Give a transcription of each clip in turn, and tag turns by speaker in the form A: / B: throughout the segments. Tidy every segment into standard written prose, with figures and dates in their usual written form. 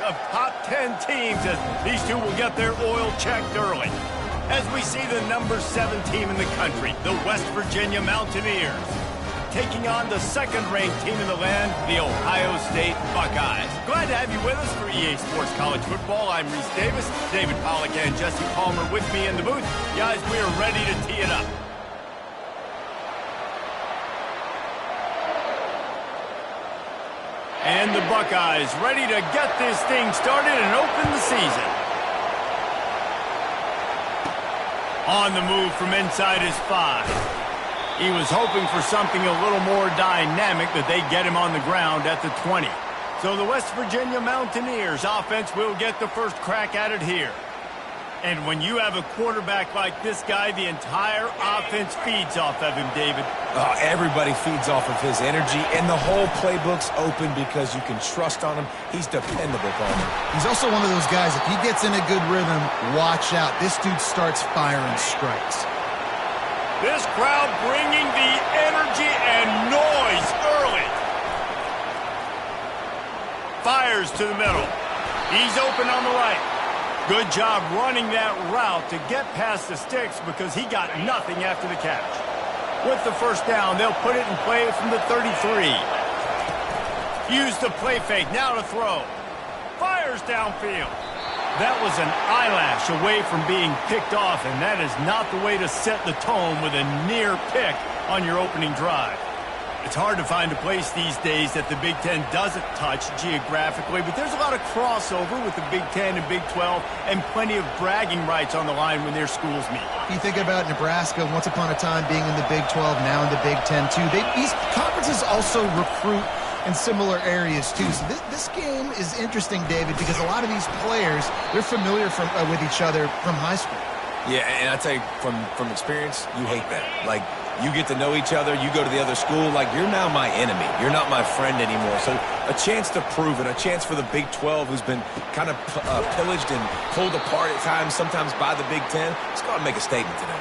A: of top 10 teams as these two will get their oil checked early. As we see the number 7 team in the country, the West Virginia Mountaineers, taking on the second-ranked team in the land, the Ohio State Buckeyes. Glad to have you with us for EA Sports College Football. I'm Reese Davis, David Pollack and Jesse Palmer with me in the booth. Guys, we are ready to tee it up. And the Buckeyes ready to get this thing started and open the season. On the move from inside his 5. He was hoping for something a little more dynamic, that they'd get him on the ground at the 20. So the West Virginia Mountaineers offense will get the first crack at it here. And when you have a quarterback like this guy, the entire offense feeds off of him, David.
B: Everybody feeds off of his energy, and the whole playbook's open because you can trust on him. He's dependable, Palmer.
C: He's also one of those guys, if he gets in a good rhythm, watch out. This dude starts firing strikes.
A: This crowd bringing the energy and noise early. Fires to the middle. He's open on the right. Good job running that route to get past the sticks because he got nothing after the catch. With the first down, they'll put it in play from the 33. Use the play fake, now to throw. Fires downfield. That was an eyelash away from being picked off, and that is not the way to set the tone with a near pick on your opening drive. It's hard to find a place these days that the Big Ten doesn't touch geographically, but there's a lot of crossover with the Big Ten and Big 12 and plenty of bragging rights on the line when their schools meet.
C: You think about Nebraska, once upon a time being in the Big 12, now in the Big 10 too. These conferences also recruit in similar areas too. So this game is interesting, David, because a lot of these players, they're familiar with each other from high school.
B: Yeah, and I tell you, from experience, you hate that. Like, you get to know each other, you go to the other school, like, you're now my enemy. You're not my friend anymore. So a chance to prove it, a chance for the Big 12, who's been kind of pillaged and pulled apart at times, sometimes by the Big 10. Let's go out and make a statement today.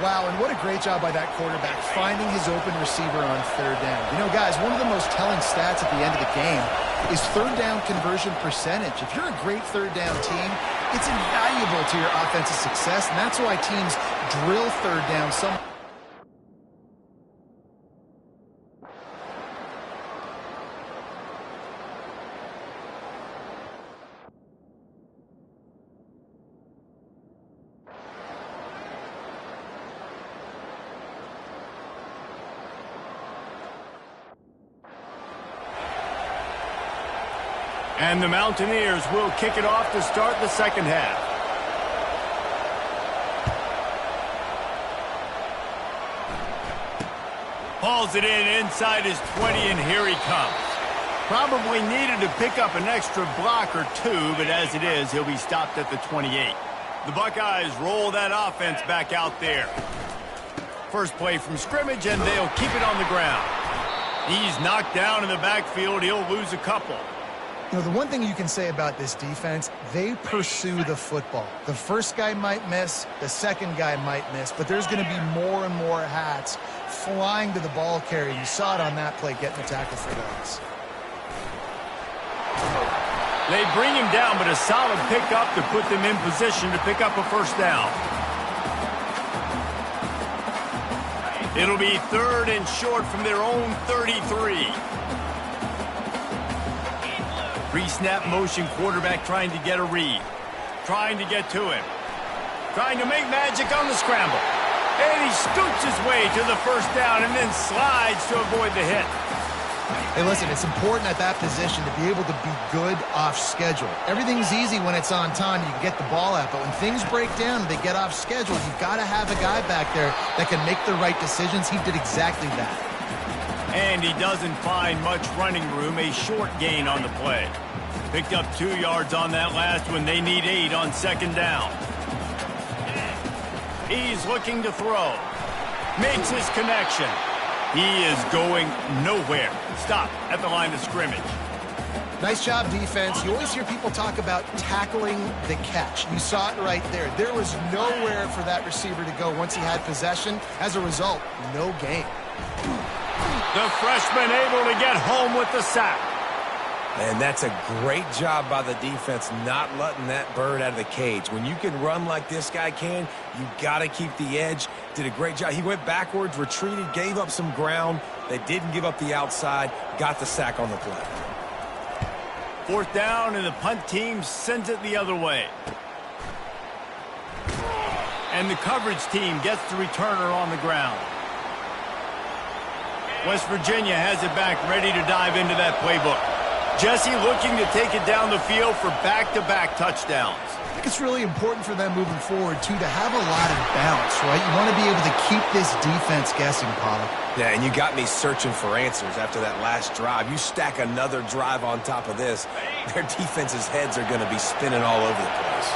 D: Wow, and what a great job by that quarterback, finding his open receiver on third down. You know, guys, one of the most telling stats at the end of the game is third down conversion percentage. If you're a great third down team, it's invaluable to your offensive success, and that's why teams drill third down so much.
A: And the Mountaineers will kick it off to start the second half. Hauls it in inside his 20, and here he comes. Probably needed to pick up an extra block or two, but as it is, he'll be stopped at the 28. The Buckeyes roll that offense back out there. First play from scrimmage, and they'll keep it on the ground. He's knocked down in the backfield. He'll lose a couple.
D: You know, the one thing you can say about this defense, they pursue the football. The first guy might miss, the second guy might miss, but there's going to be more and more hats flying to the ball carrier. You saw it on that play, getting the tackle for loss.
A: They bring him down, but a solid pickup to put them in position to pick up a first down. It'll be third and short from their own 33. Pre-snap motion quarterback trying to get a read. Trying to get to him. Trying to make magic on the scramble. And he scoots his way to the first down and then slides to avoid the hit.
C: Hey, listen, it's important at that position to be able to be good off schedule. Everything's easy when it's on time. You can get the ball out. But when things break down and they get off schedule, you've got to have a guy back there that can make the right decisions. He did exactly that.
A: And he doesn't find much running room, a short gain on the play. Picked up 2 yards on that last one. They need 8 on second down. He's looking to throw. Makes his connection. He is going nowhere. Stop at the line of scrimmage.
D: Nice job, defense. You always hear people talk about tackling the catch. You saw it right there. There was nowhere for that receiver to go once he had possession. As a result, no gain.
A: The freshman able to get home with the sack.
B: And that's a great job by the defense not letting that bird out of the cage. When you can run like this guy can, you got to keep the edge. Did a great job. He went backwards, retreated, gave up some ground. They didn't give up the outside, got the sack on the play.
A: 4th down, and the punt team sends it the other way. And the coverage team gets the returner on the ground. West Virginia has it back, ready to dive into that playbook. Jesse looking to take it down the field for back-to-back touchdowns.
C: I think it's really important for them moving forward, too, to have a lot of bounce, right? You want to be able to keep this defense guessing, Pollack.
B: Yeah, and you got me searching for answers after that last drive. You stack another drive on top of this, their defense's heads are going to be spinning all over the place.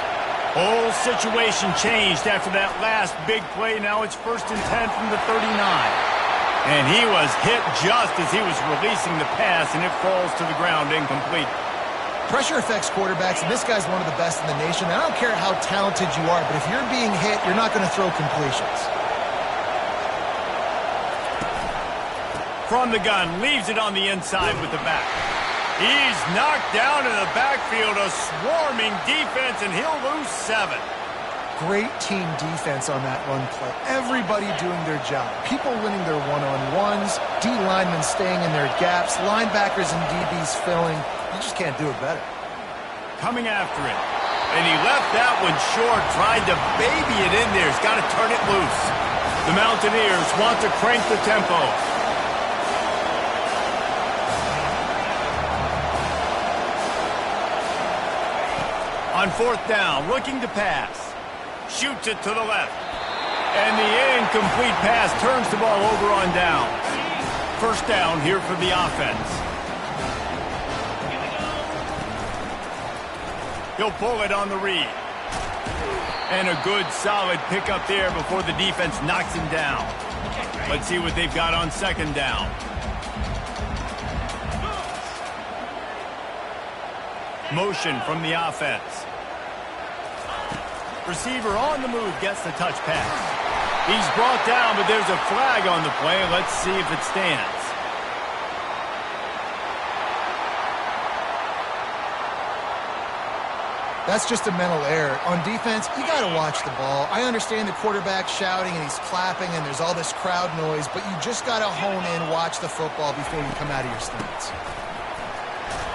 A: Whole situation changed after that last big play. Now it's 1st and 10 from the 39. And he was hit just as he was releasing the pass, and it falls to the ground incomplete.
C: Pressure affects quarterbacks, and this guy's one of the best in the nation. I don't care how talented you are, but if you're being hit, you're not going to throw completions.
A: From the gun, leaves it on the inside with the back. He's knocked down in the backfield, a swarming defense, and he'll lose 7.
D: Great team defense on that run play. Everybody doing their job. People winning their one-on-ones, D linemen staying in their gaps, linebackers and DBs filling. You just can't do it better.
A: Coming after it. And he left that one short, tried to baby it in there. He's got to turn it loose. The Mountaineers want to crank the tempo. On 4th down, looking to pass. Shoots it to the left. And the incomplete pass turns the ball over on downs. 1st down here for the offense. He'll pull it on the read. And a good, solid pickup there before the defense knocks him down. Let's see what they've got on 2nd down. Motion from the offense. Receiver on the move gets the touch pass. He's brought down, but there's a flag on the play. Let's see if it stands.
C: That's just a mental error. On defense, you got to watch the ball. I understand the quarterback shouting and he's clapping and there's all this crowd noise, but you just got to hone in, watch the football before you come out of your stance.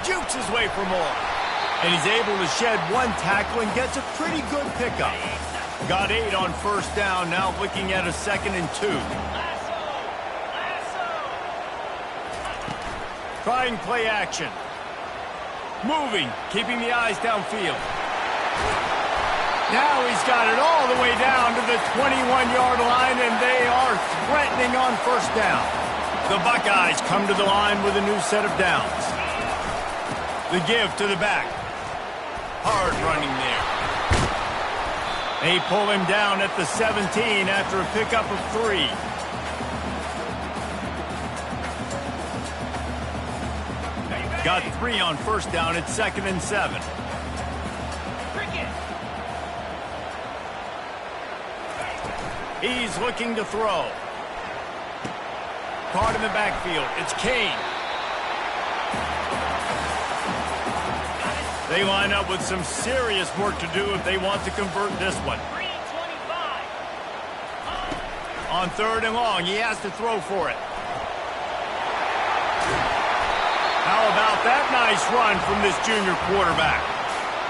A: Jukes his way for more. And he's able to shed one tackle and gets a pretty good pickup. Got 8 on 1st down, now looking at a 2nd and 2. Trying play action. Moving, keeping the eyes downfield. Now he's got it all the way down to the 21-yard line, and they are threatening on 1st down. The Buckeyes come to the line with a new set of downs. The give to the back. Hard running there. They pull him down at the 17 after a pickup of 3. Got 3 on 1st down. It's 2nd and 7. He's looking to throw. Caught in the backfield. It's Kane. They line up with some serious work to do if they want to convert this one. On 3rd and long, he has to throw for it. How about that nice run from this junior quarterback?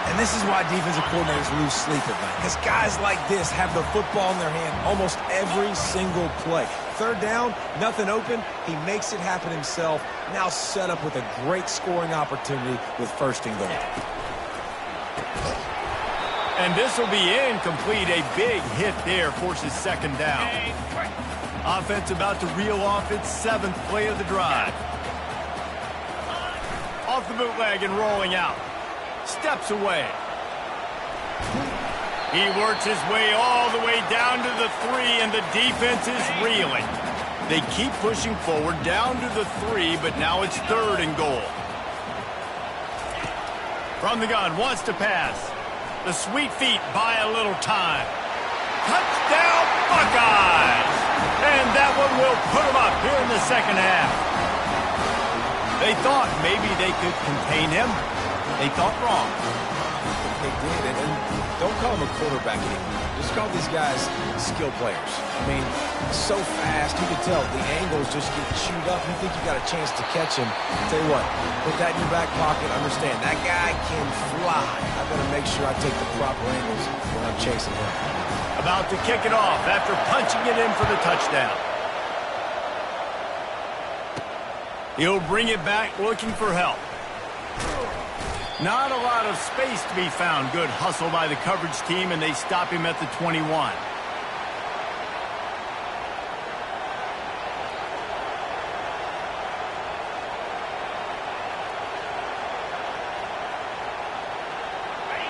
B: And this is why defensive coordinators lose sleep at night, because guys like this have the football in their hand almost every single play. 3rd down, nothing open. He makes it happen himself. Now set up with a great scoring opportunity with 1st and goal.
A: And this will be incomplete. A big hit there forces 2nd down. Offense about to reel off its 7th play of the drive. Off the bootleg and rolling out. Steps away. He works his way all the way down to the 3, and the defense is reeling. They keep pushing forward down to the 3, but now it's 3rd and goal. From the gun, wants to pass. The sweet feet buy a little time. Touchdown, Buckeyes! And that one will put them up here in the 2nd half. They thought maybe they could contain him. They thought wrong.
B: They did, and don't call him a quarterback anymore. Just call these guys skill players. I mean, so fast, you can tell the angles just get chewed up. You think you got a chance to catch him. Tell you what, put that in your back pocket. Understand, that guy can fly. I better make sure I take the proper angles when I'm chasing him.
A: About to kick it off after punching it in for the touchdown. He'll bring it back looking for help. Not a lot of space to be found. Good hustle by the coverage team, and they stop him at the 21.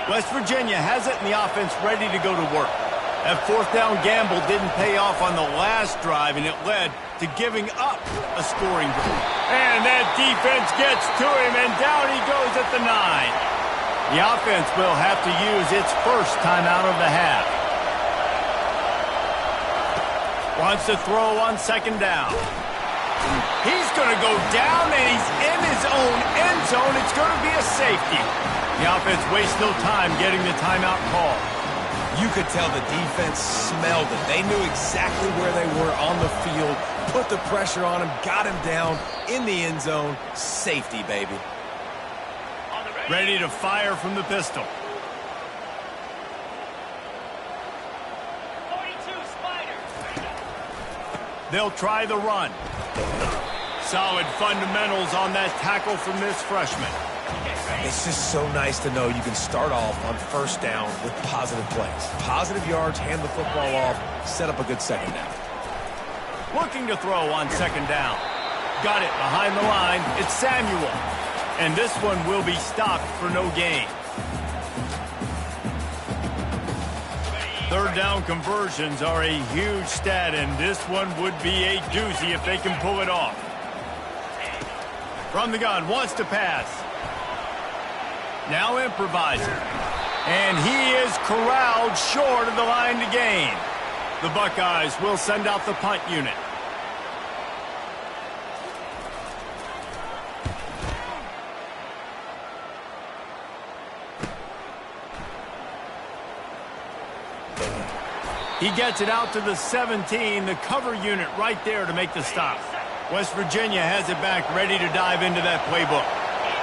A: West Virginia has it, and the offense ready to go to work. That fourth down gamble didn't pay off on the last drive, and it led to giving up a scoring drive. And that defense gets to him, and down he goes at the 9. The offense will have to use its first timeout of the half. Wants to throw on second down. He's going to go down, and he's in his own end zone. It's going to be a safety. The offense wastes no time getting the timeout call.
B: You could tell the defense smelled it. They knew exactly where they were on the field, put the pressure on him, got him down in the end zone. Safety, baby.
A: Ready to fire from the pistol.
E: 42 Spider.
A: They'll try the run. Solid fundamentals on that tackle from this freshman.
B: It's just so nice to know you can start off on first down with positive plays. Positive yards, hand the football off, set up a good second down.
A: Looking to throw on second down. Got it behind the line. It's Samuel. And this one will be stopped for no gain. Third down conversions are a huge stat, and this one would be a doozy if they can pull it off. From the gun, wants to pass. Now improvising. And he is corralled short of the line to gain. The Buckeyes will send out the punt unit. He gets it out to the 17, the cover unit right there to make the stop. West Virginia has it back ready to dive into that playbook.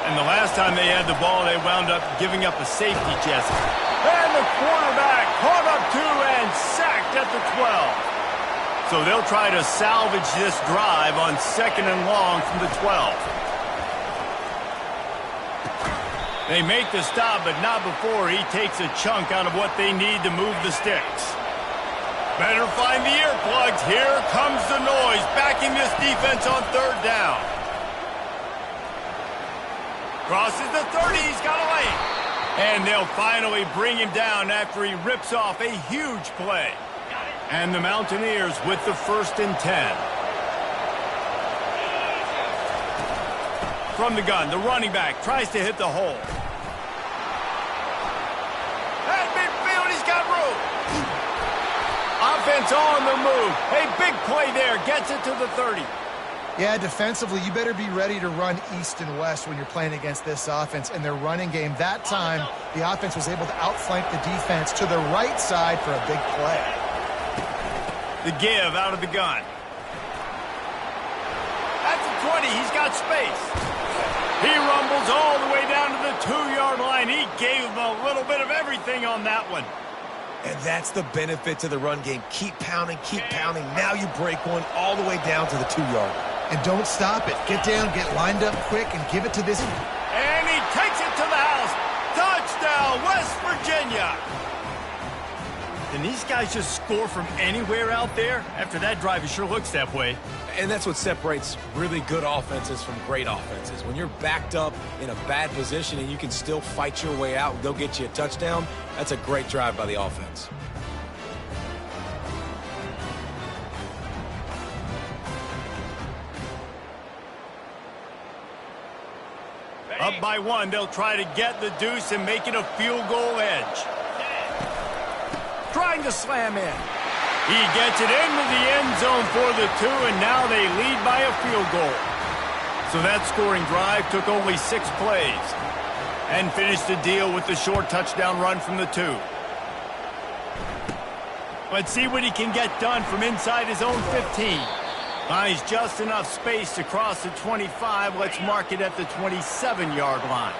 A: And the last time they had the ball, they wound up giving up a safety, Jesse. And the quarterback caught up to and sacked at the 12. So they'll try to salvage this drive on second and long from the 12. They make the stop, but not before he takes a chunk out of what they need to move the sticks. Better find the earplugs. Here comes the noise, backing this defense on third down. Crosses the 30, he's got a lane. And they'll finally bring him down after he rips off a huge play. And the Mountaineers with the 1st and 10. From the gun, the running back tries to hit the hole. At midfield, he's got room. Offense on the move. A big play there. Gets it to the 30.
C: Yeah, defensively, you better be ready to run east and west when you're playing against this offense and their running game. That time, the offense was able to outflank the defense to the right side for a big play.
A: The give out of the gun. At the 20, he's got space. He rumbles all the way down to the 2-yard line. He gave him a little bit of everything on that one.
B: And that's the benefit to the run game. Keep pounding, keep pounding. Now you break one all the way down to the 2-yard.
C: And don't stop it. Get down, get lined up quick, and give it to this.
A: And he takes it to the house. Touchdown, West Virginia. Can these guys just score from anywhere out there? After that drive, it sure looks that way.
B: And that's what separates really good offenses from great offenses. When you're backed up in a bad position and you can still fight your way out and go get you a touchdown, that's a great drive by the offense.
A: Up by 1, they'll try to get the deuce and make it a field goal edge. Trying to slam in. He gets it into the end zone for the 2, and now they lead by a field goal. So that scoring drive took only 6 plays and finished the deal with the short touchdown run from the 2. Let's see what he can get done from inside his own 15. Finds just enough space to cross the 25. Let's mark it at the 27-yard line.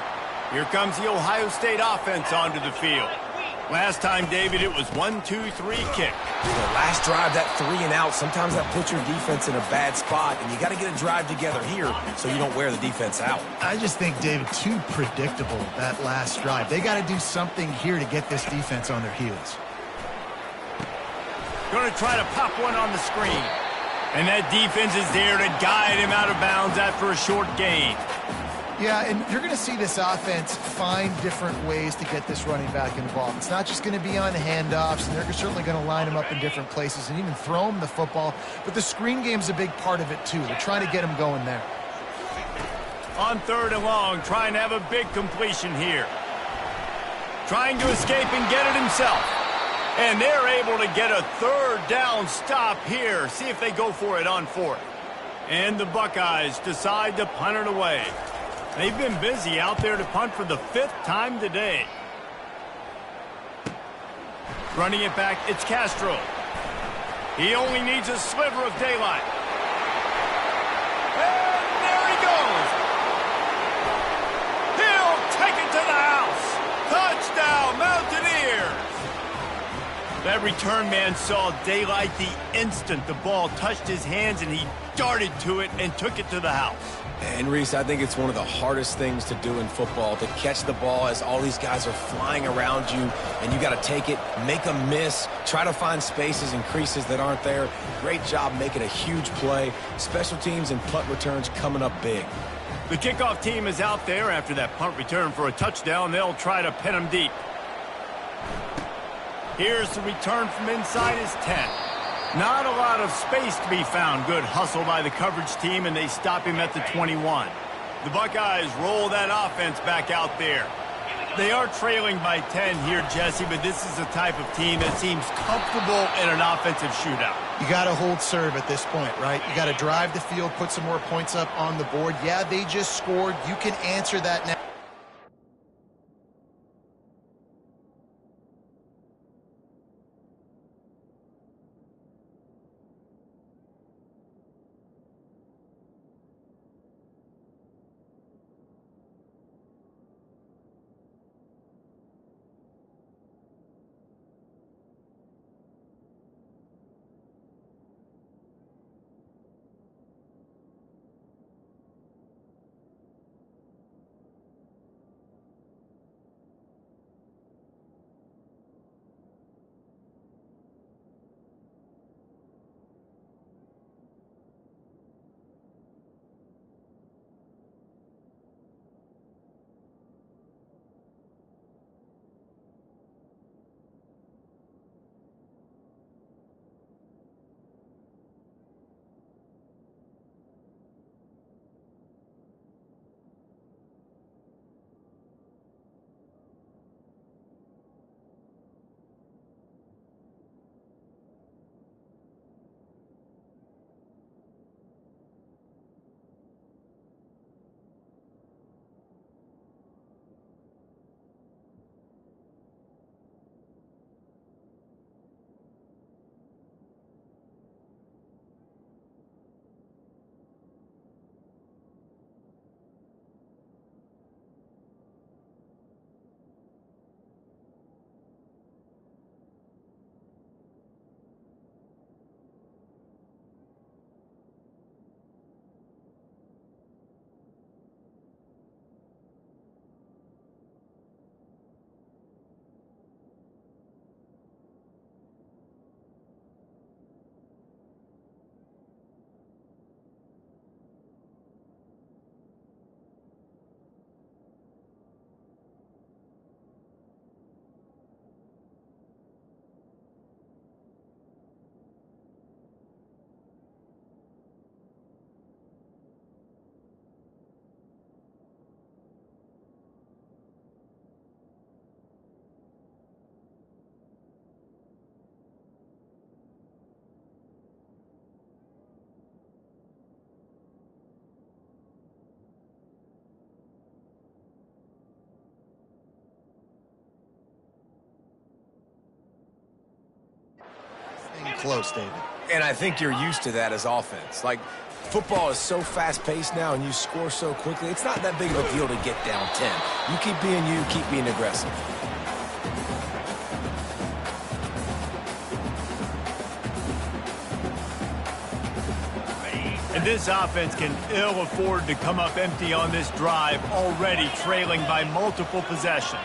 A: Here comes the Ohio State offense onto the field. Last time, David, it was 1-2-3 kick.
B: Last drive, that 3 and out, sometimes that puts your defense in a bad spot, and you got to get a drive together here so you don't wear the defense out.
C: I just think, David, too predictable, that last drive. They got to do something here to get this defense on their heels.
A: Going to try to pop one on the screen. And that defense is there to guide him out of bounds after a short gain.
D: Yeah, and you're going to see this offense find different ways to get this running back involved. It's not just going to be on handoffs, and they're certainly going to line him up in different places and even throw him the football. But the screen game's a big part of it, too. They're trying to get him going there.
A: On 3rd and long, trying to have a big completion here. Trying to escape and get it himself. And they're able to get a 3rd down stop here. See if they go for it on 4th. And the Buckeyes decide to punt it away. They've been busy out there to punt for the 5th time today. Running it back, it's Castro. He only needs a sliver of daylight. And there he goes. He'll take it to the house. Touchdown, Mountaineers. That return man saw daylight the instant the ball touched his hands, and he darted to it and took it to the house.
B: And, Reese, I think it's one of the hardest things to do in football, to catch the ball as all these guys are flying around you, and you got to take it, make a miss, try to find spaces and creases that aren't there. Great job making a huge play. Special teams and punt returns coming up big.
A: The kickoff team is out there after that punt return for a touchdown. They'll try to pin him deep. Here's the return from inside his 10. Not a lot of space to be found. Good hustle by the coverage team, and they stop him at the 21. The Buckeyes roll that offense back out there. They are trailing by 10 here, Jesse, but this is the type of team that seems comfortable in an offensive shootout.
C: You got to hold serve at this point, right? You got to drive the field, put some more points up on the board. Yeah, they just scored. You can answer that now. close, David.
B: And I think you're used to that as offense. Like, football is so fast-paced now and you score so quickly, it's not that big of a deal to get down 10. You keep being you, keep being aggressive.
A: And this offense can ill afford to come up empty on this drive, already trailing by multiple possessions.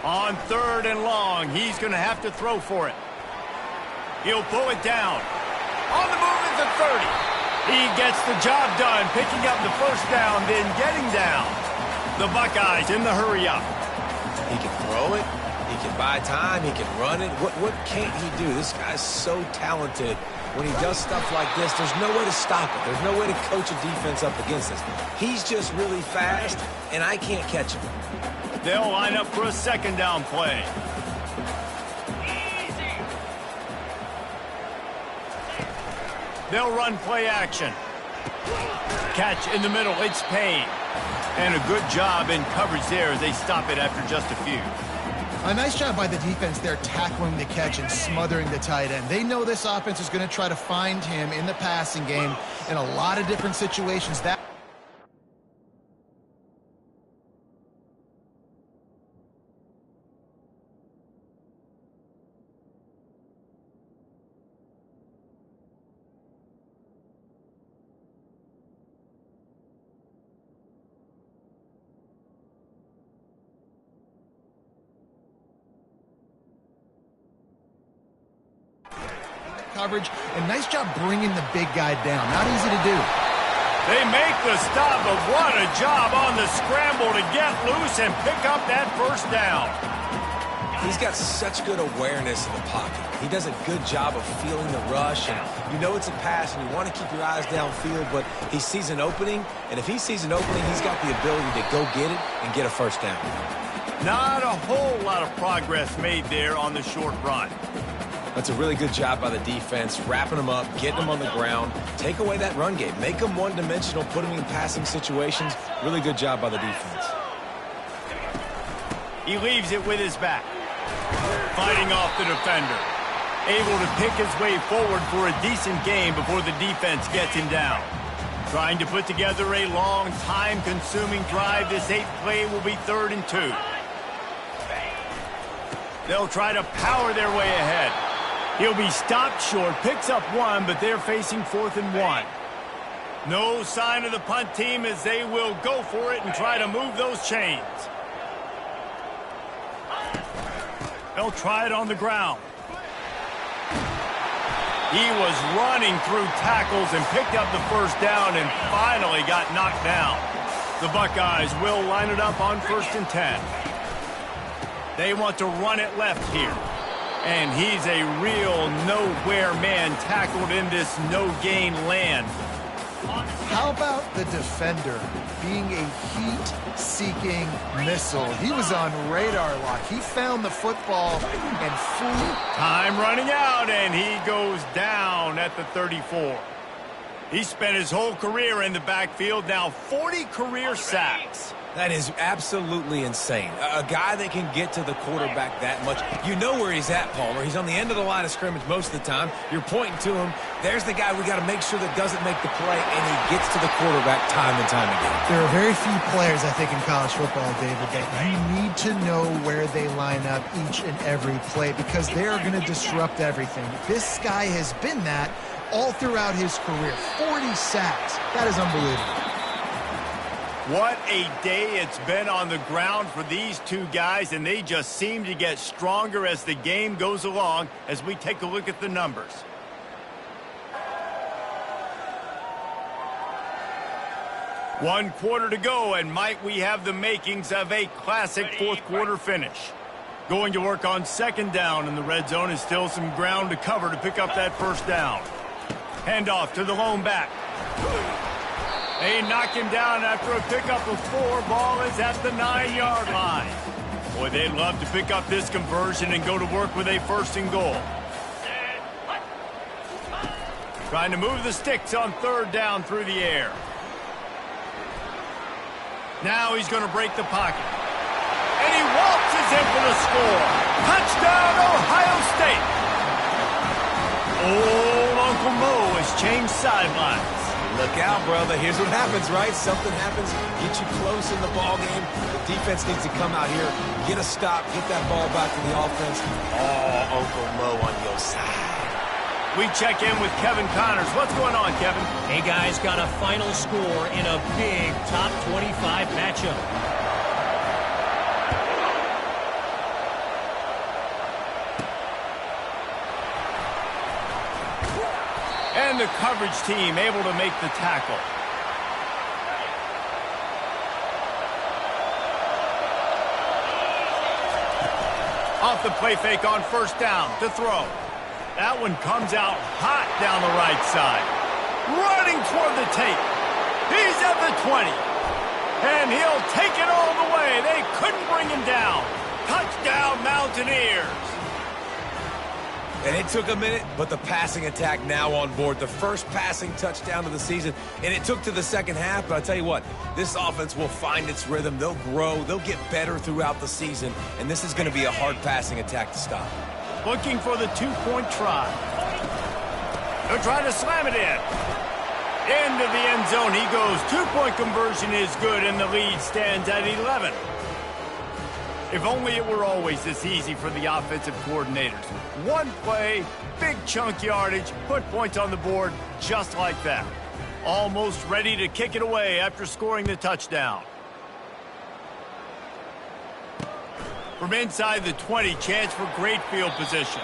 A: On 3rd and long, he's going to have to throw for it. He'll pull it down. On the move at the 30. He gets the job done, picking up the first down, then getting down. The Buckeyes in the hurry up.
B: He can throw it. He can buy time. He can run it. What can't he do? This guy's so talented. When he does stuff like this, there's no way to stop it. There's no way to coach a defense up against this. He's just really fast, and I can't catch him.
A: They'll line up for a 2nd down play. They'll run play action. Catch in the middle, it's Payne. And a good job in coverage there as they stop it after just a few.
C: A nice job by the defense there tackling the catch and smothering the tight end. They know this offense is going to try to find him in the passing game in a lot of different situations. Coverage, and nice job bringing the big guy down. Not easy to do.
A: They make the stop, but what a job on the scramble to get loose and pick up that first down.
B: He's got such good awareness in the pocket. He does a good job of feeling the rush, and you know it's a pass, and you want to keep your eyes downfield, but he sees an opening, and if he sees an opening, he's got the ability to go get it and get a first down.
A: Not a whole lot of progress made there on the short run.
B: That's a really good job by the defense, wrapping them up, getting them on the ground, take away that run game, make them one-dimensional, put them in passing situations. Really good job by the defense.
A: He leaves it with his back, fighting off the defender. Able to pick his way forward for a decent game before the defense gets him down. Trying to put together a long, time-consuming drive. This 8th play will be 3rd and 2. They'll try to power their way ahead. He'll be stopped short, picks up 1, but they're facing 4th and 1. No sign of the punt team as they will go for it and try to move those chains. They'll try it on the ground. He was running through tackles and picked up the first down and finally got knocked down. The Buckeyes will line it up on 1st and 10. They want to run it left here. And he's a real nowhere man tackled in this no-gain land.
C: How about the defender being a heat-seeking missile? He was on radar lock. He found the football and flew.
A: Time running out, and he goes down at the 34. He spent his whole career in the backfield, now 40 career sacks.
B: That is absolutely insane. A guy that can get to the quarterback that much. You know where he's at, Palmer. He's on the end of the line of scrimmage most of the time. You're pointing to him. There's the guy we got to make sure that doesn't make the play, and he gets to the quarterback time and time again.
C: There are very few players, I think, in college football, David, that you need to know where they line up each and every play because they are going to disrupt everything. This guy has been that all throughout his career. 40 sacks. That is unbelievable.
A: What a day it's been on the ground for these two guys, and they just seem to get stronger as the game goes along as we take a look at the numbers. One quarter to go, and might we have the makings of a classic fourth quarter finish. Going to work on 2nd down, and the red zone is still some ground to cover to pick up that first down. Handoff to the lone back. They knock him down after a pickup of 4. Ball is at the 9-yard line. Boy, they'd love to pick up this conversion and go to work with a 1st and goal. Trying to move the sticks on 3rd down through the air. Now he's going to break the pocket. And he waltzes in for the score. Touchdown, Ohio State. Old Uncle Mo has changed sidelines.
B: Look out, brother. Here's what happens, right? Something happens, get you close in the ball game. The defense needs to come out here, get a stop, get that ball back to the offense. Oh, Uncle Mo on your side.
A: We check in with Kevin Connors. What's going on, Kevin?
E: Hey, guys, got a final score in a big top 25 matchup.
A: And the coverage team able to make the tackle. Off the play fake on first down to throw. That one comes out hot down the right side. Running toward the tape. He's at the 20. And he'll take it all the way. They couldn't bring him down. Touchdown, Mountaineers.
B: And it took a minute, but the passing attack now on board. The first passing touchdown of the season, and it took to the second half. But I'll tell you what, this offense will find its rhythm. They'll grow. They'll get better throughout the season, and this is going to be a hard passing attack to stop.
A: Looking for the two-point try. They'll try to slam it in. Into the end zone he goes. Two-point conversion is good, and the lead stands at 11. If only it were always this easy for the offensive coordinators. One play, big chunk yardage, put points on the board just like that. Almost ready to kick it away after scoring the touchdown. From inside the 20, chance for great field position.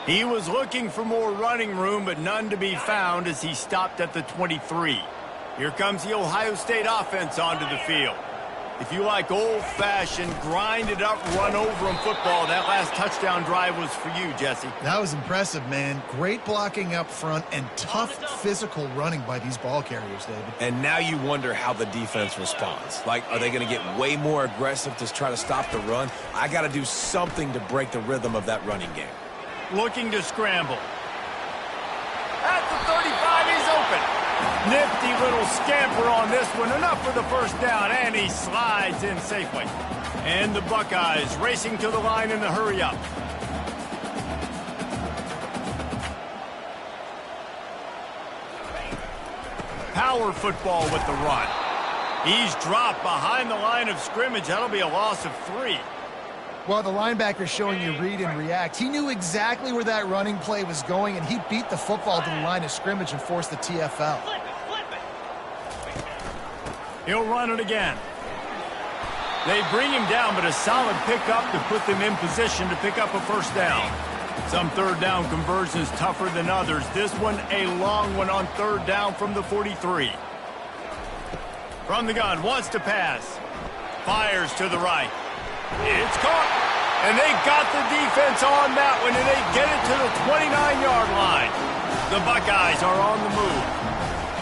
A: He was looking for more running room, but none to be found as he stopped at the 23. Here comes the Ohio State offense onto the field. If you like old-fashioned, grinded-up, run-over-'em football, that last touchdown drive was for you, Jesse.
C: That was impressive, man. Great blocking up front and tough physical running by these ball carriers, David.
B: And now you wonder how the defense responds. Like, are they going to get way more aggressive to try to stop the run? I got to do something to break the rhythm of that running game.
A: Looking to scramble. At the 35, he's open. Nifty little scamper on this one. Enough for the first down, and he slides in safely. And the Buckeyes racing to the line in the hurry-up. Power football with the run. He's dropped behind the line of scrimmage. That'll be a loss of 3.
D: Well, the linebacker's showing you read and react. He knew exactly where that running play was going, and he beat the football to the line of scrimmage and forced the TFL.
A: He'll run it again. They bring him down, but a solid pickup to put them in position to pick up a first down. Some third down conversions tougher than others. This one a long one on third down from the 43. From the gun, wants to pass. Fires to the right. It's caught. And they got the defense on that one, and they get it to the 29-yard line. The Buckeyes are on the move.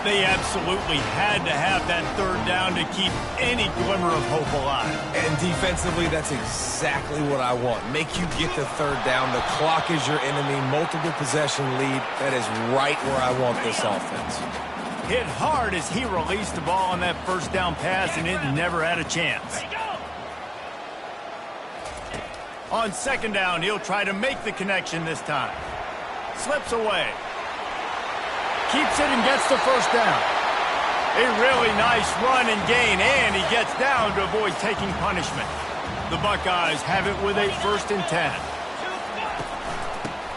A: They absolutely had to have that third down to keep any glimmer of hope alive.
B: And defensively, that's exactly what I want. Make you get the third down. The clock is your enemy. Multiple possession lead. That is right where I want this offense.
A: Hit hard as he released the ball on that first down pass, and it never had a chance. On second down, he'll try to make the connection this time. Slips away. Keeps it and gets the first down. A really nice run and gain, and he gets down to avoid taking punishment. The Buckeyes have it with a 1st and 10.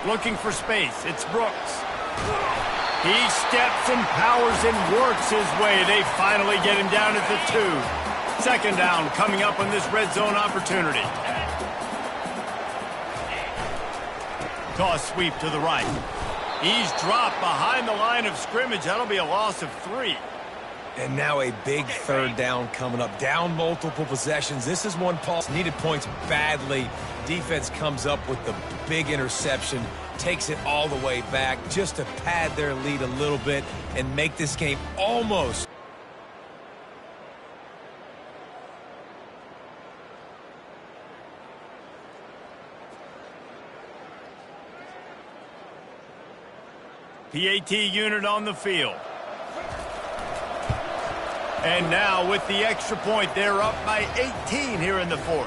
A: Looking for space. It's Brooks. He steps and powers and works his way. They finally get him down at the 2. Second down coming up on this red zone opportunity. Toss sweep to the right. He's dropped behind the line of scrimmage. That'll be a loss of 3.
B: And now a big third down coming up. Down multiple possessions. This is one Paul needed points badly. Defense comes up with the big interception. Takes it all the way back just to pad their lead a little bit and make this game almost.
A: PAT unit on the field. And now with the extra point, they're up by 18 here in the 4th.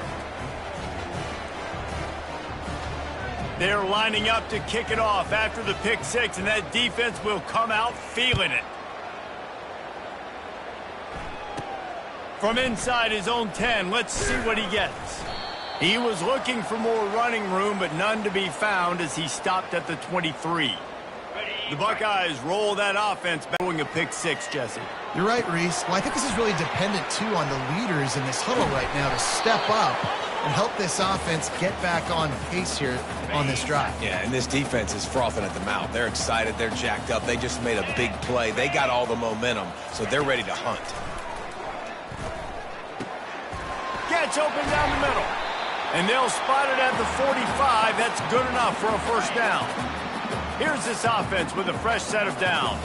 A: They're lining up to kick it off after the pick six, and that defense will come out feeling it. From inside his own 10, let's see what he gets. He was looking for more running room, but none to be found as he stopped at the 23. The Buckeyes roll that offense back, doing a pick six, Jesse.
C: You're right, Reese. Well, I think this is really dependent, too, on the leaders in this huddle right now to step up and help this offense get back on pace here on this drive.
B: Yeah, and this defense is frothing at the mouth. They're excited. They're jacked up. They just made a big play. They got all the momentum, so they're ready to hunt.
A: Gets open down the middle. And they'll spot it at the 45. That's good enough for a first down. Here's this offense with a fresh set of downs.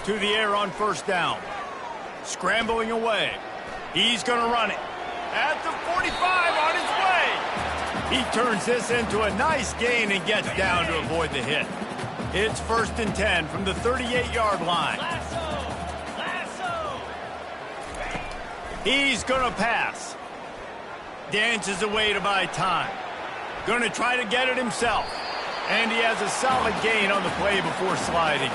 A: To the air on first down. Scrambling away. He's going to run it. At the 45 on his way. He turns this into a nice gain and gets down to avoid the hit. It's 1st and 10 from the 38-yard line. He's going to pass. Dances away to buy time. Going to try to get it himself. And he has a solid gain on the play before sliding.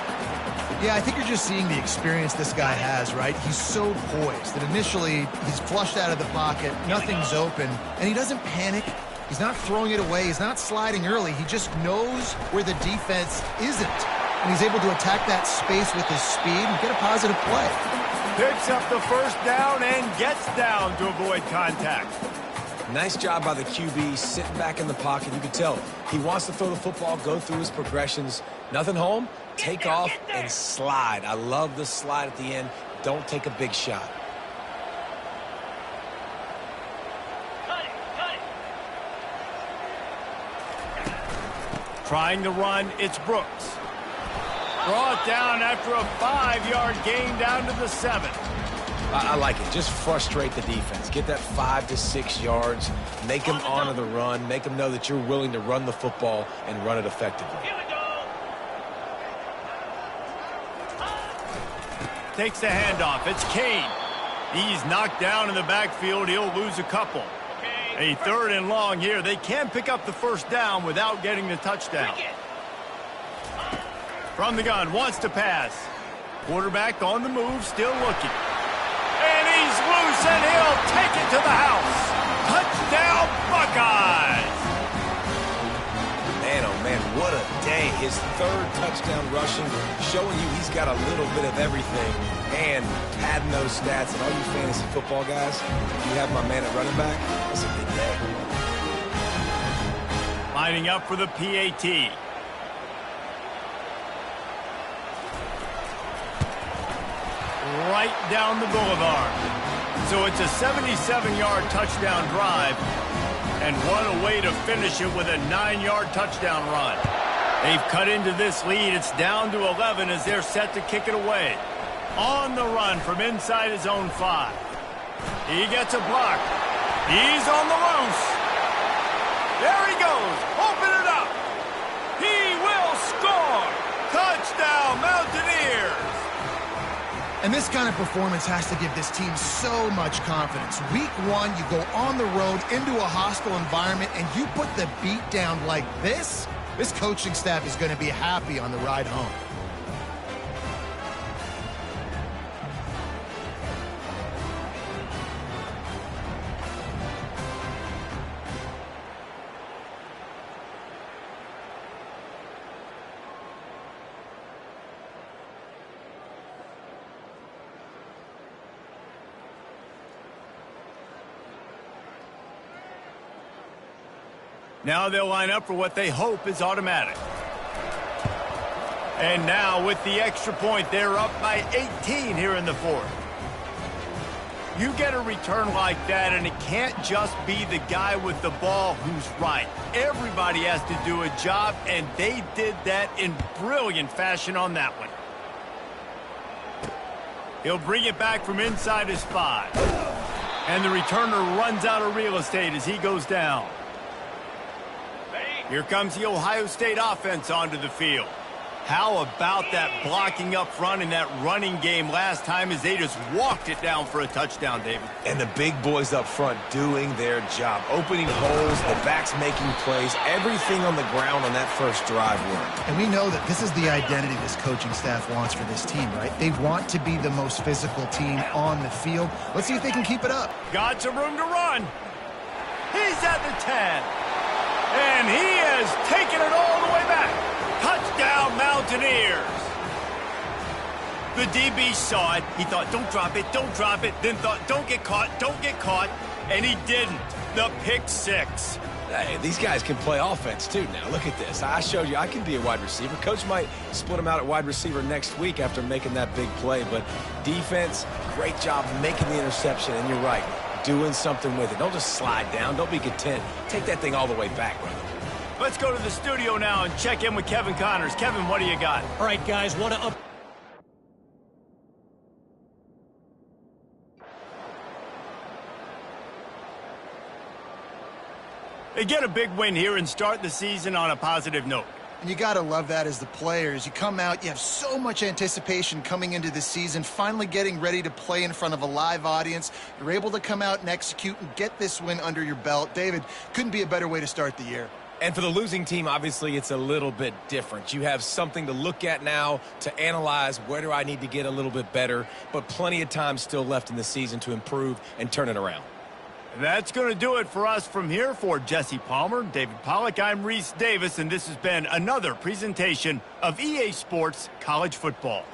C: Yeah, I think you're just seeing the experience this guy has, right? He's so poised that initially he's flushed out of the pocket, nothing's open, and he doesn't panic. He's not throwing it away. He's not sliding early. He just knows where the defense isn't. And he's able to attack that space with his speed and get a positive play.
A: Picks up the first down and gets down to avoid contact.
B: Nice job by the QB, sitting back in the pocket. You can tell he wants to throw the football, go through his progressions. Nothing home, take off and slide. I love the slide at the end. Don't take a big shot.
A: Trying to run, it's Brooks. Brought down after a 5-yard gain down to the 7.
B: I like it. Just frustrate the defense. Get that 5 to 6 yards. Make them honor the run. Make them know that you're willing to run the football and run it effectively.
A: Takes the handoff. It's Kane. He's knocked down in the backfield. He'll lose a couple. A 3rd and long here. They can pick up the first down without getting the touchdown. From the gun, wants to pass. Quarterback on the move, still looking. And he's loose, and he'll take it to the house. Touchdown, Buckeyes!
B: Man, oh man, what a day. His 3rd touchdown rushing, showing you he's got a little bit of everything. And padding those stats, and all you fantasy football guys, if you have my man at running back, it's a big day.
A: Lining up for the PAT. Right down the boulevard. So it's a 77-yard touchdown drive and one away to finish it with a 9-yard touchdown run. They've cut into this lead. It's down to 11 as they're set to kick it away. On the run from inside his own 5. He gets a block. He's on the loose. There he goes. Open it up. He will score. Touchdown, Mountaineers.
C: And this kind of performance has to give this team so much confidence. Week 1, you go on the road into a hostile environment, and you put the beat down like this, this coaching staff is going to be happy on the ride home.
A: Now they'll line up for what they hope is automatic. And now with the extra point, they're up by 18 here in the 4th. You get a return like that, and it can't just be the guy with the ball who's right. Everybody has to do a job, and they did that in brilliant fashion on that one. He'll bring it back from inside his 5. And the returner runs out of real estate as he goes down. Here comes the Ohio State offense onto the field. How about that blocking up front in that running game last time as they just walked it down for a touchdown, David?
B: And the big boys up front doing their job, opening holes, the backs making plays, everything on the ground on that first drive worked.
C: And we know that this is the identity this coaching staff wants for this team, right? They want to be the most physical team on the field. Let's see if they can keep it up.
A: Got some room to run. He's at the 10. And he has taken it all the way back. Touchdown, Mountaineers. The DB saw it. He thought, don't drop it, don't drop it. Then thought, don't get caught, don't get caught. And he didn't. The pick six.
B: Hey, these guys can play offense, too, now. Look at this. I showed you I can be a wide receiver. Coach might split them out at wide receiver next week after making that big play. But defense, great job making the interception. And you're right, doing something with it. Don't just slide down. Don't be content. Take that thing all the way back, brother.
A: Let's go to the studio now and check in with Kevin Connors. Kevin, what do you got?
E: All right, guys, want to
A: They get a big win here and start the season on a positive note.
C: And you got to love that as the players. You come out, you have so much anticipation coming into this season, finally getting ready to play in front of a live audience. You're able to come out and execute and get this win under your belt. David, couldn't be a better way to start the year.
B: And for the losing team, obviously, it's a little bit different. You have something to look at now, to analyze where do I need to get a little bit better, but plenty of time still left in the season to improve and turn it around.
A: That's going to do it for us from here. For Jesse Palmer, David Pollack, I'm Reese Davis, and this has been another presentation of EA Sports College Football.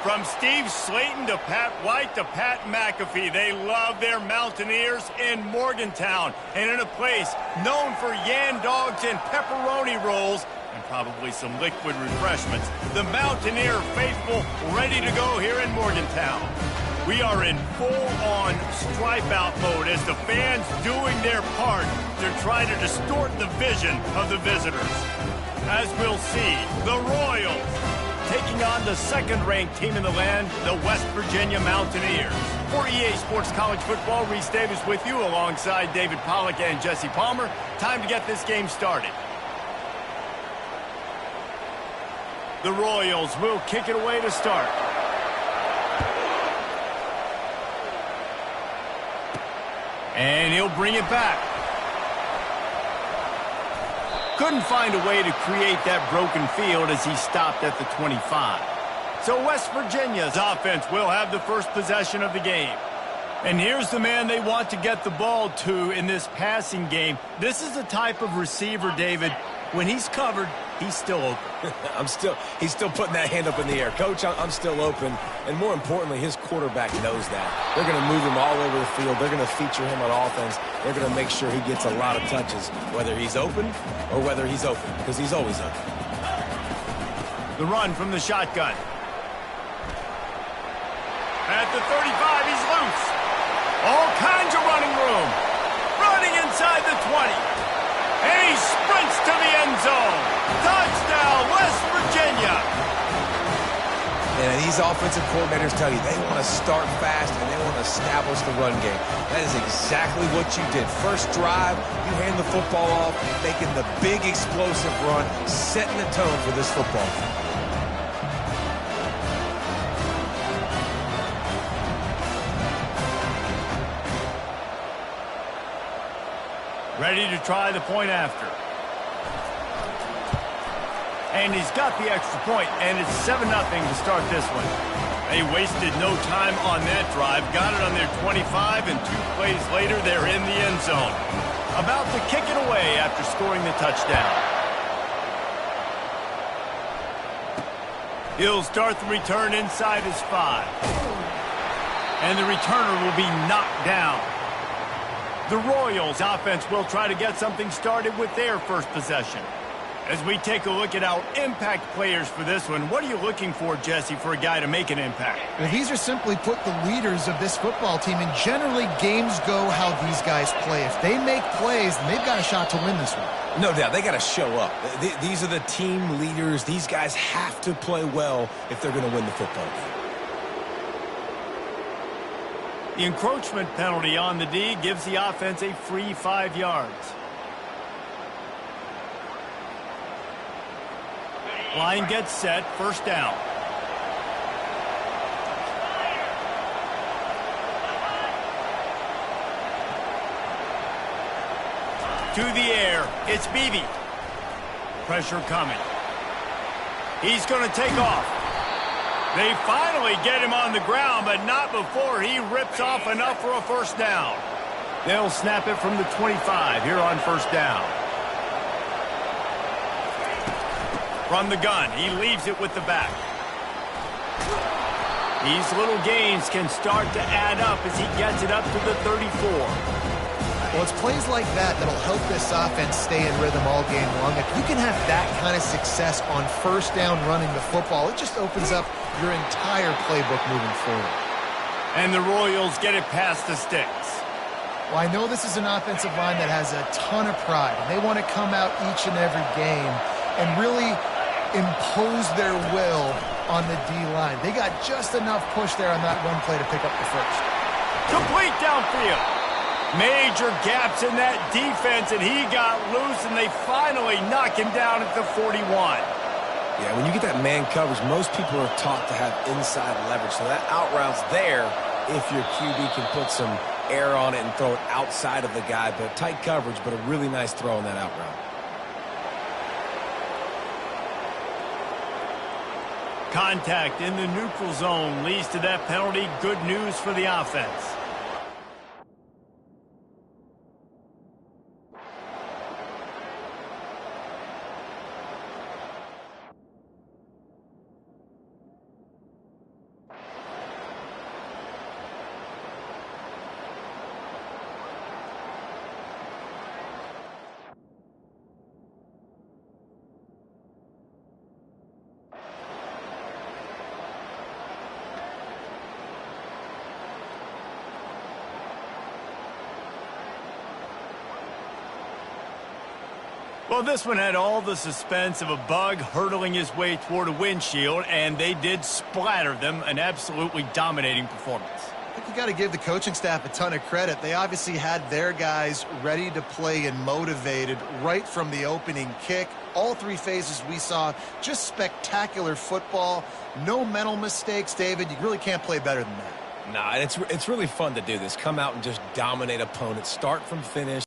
A: From Steve Slayton to Pat White to Pat McAfee, they love their Mountaineers in Morgantown. And in a place known for Yan Dogs and pepperoni rolls, and probably some liquid refreshments, the Mountaineer faithful ready to go here in Morgantown. We are in full-on stripe-out mode as the fans doing their part to try to distort the vision of the visitors. As we'll see, the Royals taking on the second-ranked team in the land, the West Virginia Mountaineers. For EA Sports College Football, Reese Davis with you alongside David Pollack and Jesse Palmer. Time to get this game started. The Royals will kick it away to start. And he'll bring it back. Couldn't find a way to create that broken field as he stopped at the 25. So West Virginia's offense will have the first possession of the game. And here's the man they want to get the ball to in this passing game. This is the type of receiver, David, when he's covered, he's still open.
B: He's still putting that hand up in the air. Coach, I'm still open. And more importantly, his quarterback knows that. They're going to move him all over the field. They're going to feature him on offense. They're going to make sure he gets a lot of touches, whether he's open or whether he's open, because he's always open.
A: The run from the shotgun. At the 35, he's loose. All kinds of running room. Running inside the 20. And he sprints to the end zone. Touchdown, West Virginia.
B: And these offensive coordinators tell you they want to start fast and they want to establish the run game. That is exactly what you did. First drive, you hand the football off, making the big explosive run, setting the tone for this football game.
A: Ready to try the point after. And he's got the extra point, and it's 7-0 to start this one. They wasted no time on that drive. Got it on their 25, and 2 plays later, they're in the end zone. About to kick it away after scoring the touchdown. He'll start the return inside his 5. And the returner will be knocked down. The Royals offense will try to get something started with their first possession. As we take a look at our impact players for this one, what are you looking for, Jesse, for a guy to make an impact?
C: Well, these are simply put the leaders of this football team, and generally games go how these guys play. If they make plays, then they've got a shot to win this one.
B: No doubt, they got to show up. These are the team leaders. These guys have to play well if they're going to win the football game.
A: The encroachment penalty on the D gives the offense a free 5 yards. Line gets set, first down. To the air, it's Beebe. Pressure coming. He's going to take off. They finally get him on the ground, but not before he rips off enough for a first down. They'll snap it from the 25 here on first down. From the gun, he leaves it with the back. These little gains can start to add up as he gets it up to the 34.
C: Well, it's plays like that that'll help this offense stay in rhythm all game long. If you can have that kind of success on first down running the football, it just opens up your entire playbook moving forward.
A: And the Royals get it past the sticks.
C: Well, I know this is an offensive line that has a ton of pride, and they want to come out each and every game and really impose their will on the D-line. They got just enough push there on that run play to pick up the first.
A: Complete downfield. Major gaps in that defense, and he got loose, and they finally knock him down at the 41.
B: Yeah, when you get that man coverage, most people are taught to have inside leverage. So that out route's there if your QB can put some air on it and throw it outside of the guy. But tight coverage, but a really nice throw on that out route.
A: Contact in the neutral zone leads to that penalty. Good news for the offense. Well, this one had all the suspense of a bug hurtling his way toward a windshield, and they did splatter them. An absolutely dominating performance.
C: I think you got to give the coaching staff a ton of credit. They obviously had their guys ready to play and motivated right from the opening kick. All three phases we saw, just spectacular football. No mental mistakes, David. You really can't play better than that.
B: Nah, it's really fun to do this. Come out and just dominate opponents, start from finish.